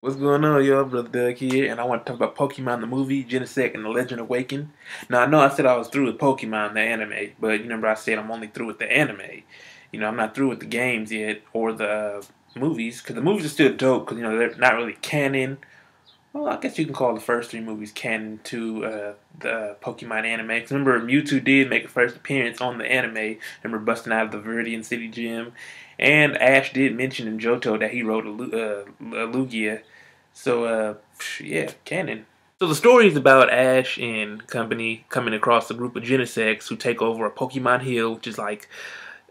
What's going on, y'all? Brother Doug here, and I want to talk about Pokemon the movie, Genesect, and the Legend Awakened. Now, I know I said I was through with Pokemon, the anime, but you remember I said I'm only through with the anime. I'm not through with the games yet, or the movies, because the movies are still dope, because, they're not really canon. Well, I guess you can call the first three movies canon to the Pokemon anime. Because remember, Mewtwo did make a first appearance on the anime. Remember busting out of the Viridian City Gym. And Ash did mention in Johto that he wrote a Lugia. So, yeah, canon. So the story is about Ash and company coming across a group of Genesects who take over a Pokemon Hill, which is like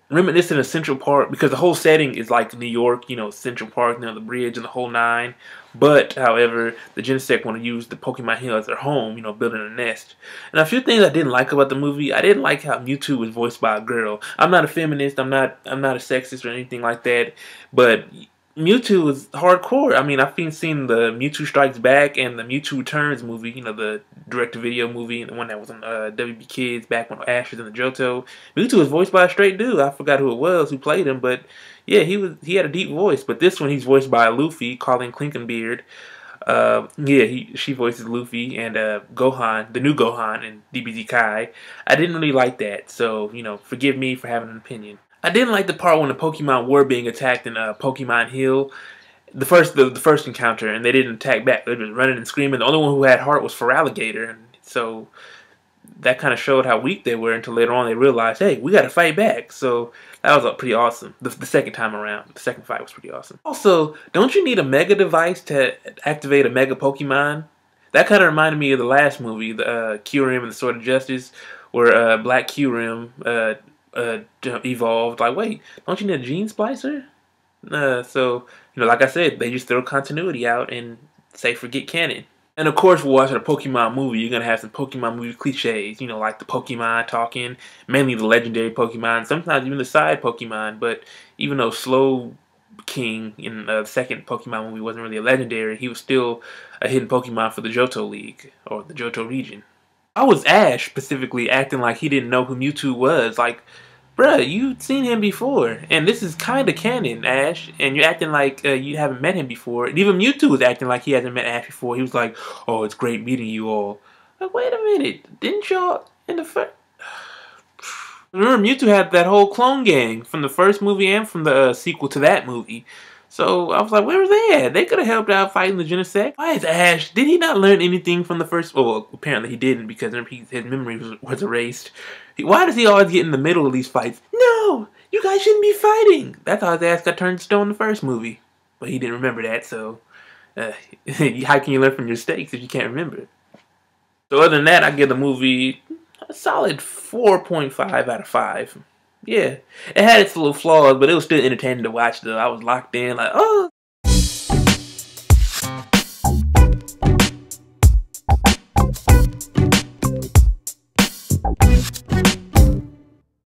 reminiscent of Central Park, because the whole setting is like New York, Central Park, the bridge and the whole nine. But, however, the Genesect want to use the Pokemon Hill as their home, building a nest. And a few things I didn't like about the movie. I didn't like how Mewtwo was voiced by a girl. I'm not a feminist. I'm not a sexist or anything like that. But Mewtwo is hardcore. I mean, I've seen the Mewtwo Strikes Back and the Mewtwo Returns movie, the direct-to-video movie, the one that was on WB Kids back when Ash was in the Johto. Mewtwo was voiced by a straight dude. I forgot who it was who played him, but yeah, he had a deep voice. But this one, he's voiced by Luffy, Colin Clinkenbeard. She voices Luffy and Gohan, the new Gohan, and DBZ Kai. I didn't really like that, so forgive me for having an opinion. I didn't like the part when the Pokemon were being attacked in Pokemon Hill. The first encounter, and they didn't attack back. They were just running and screaming. The only one who had heart was Feraligatr, and so that kind of showed how weak they were until later on they realized, hey, we got to fight back. So that was pretty awesome. The second time around, the second fight was pretty awesome. Also, don't you need a Mega device to activate a Mega Pokemon? That kind of reminded me of the last movie, the Kyurem and the Sword of Justice, where Black Kyurem evolved. Like, wait, don't you need a gene splicer? So, like I said, they just throw continuity out and say forget canon. And of course, we're watching a Pokemon movie. You're gonna have some Pokemon movie cliches, like the Pokemon talking, mainly the legendary Pokemon, sometimes even the side Pokemon. But even though Slow King in the second Pokemon movie wasn't really a legendary, he was still a hidden Pokemon for the Johto League or the Johto region. I was Ash specifically acting like he didn't know who Mewtwo was. Like, bruh, you've seen him before, and this is kind of canon, Ash, and you're acting like you haven't met him before. And even Mewtwo was acting like he hasn't met Ash before. He was like, oh, it's great meeting you all. Like, wait a minute, didn't y'all in the first... Remember, Mewtwo had that whole clone gang from the first movie and from the sequel to that movie. So I was like, where were they at? They could have helped out fighting the Genesect. Why is Ash? Did he not learn anything from the first? Well, apparently he didn't, because his memory was erased. Why does he always get in the middle of these fights? No, you guys shouldn't be fighting. That's how his ass got turned to stone in the first movie. But he didn't remember that, so how can you learn from your mistakes if you can't remember? So other than that, I give the movie a solid 4.5 out of 5. Yeah, it had its little flaws, but it was still entertaining to watch, though. I was locked in, like, oh,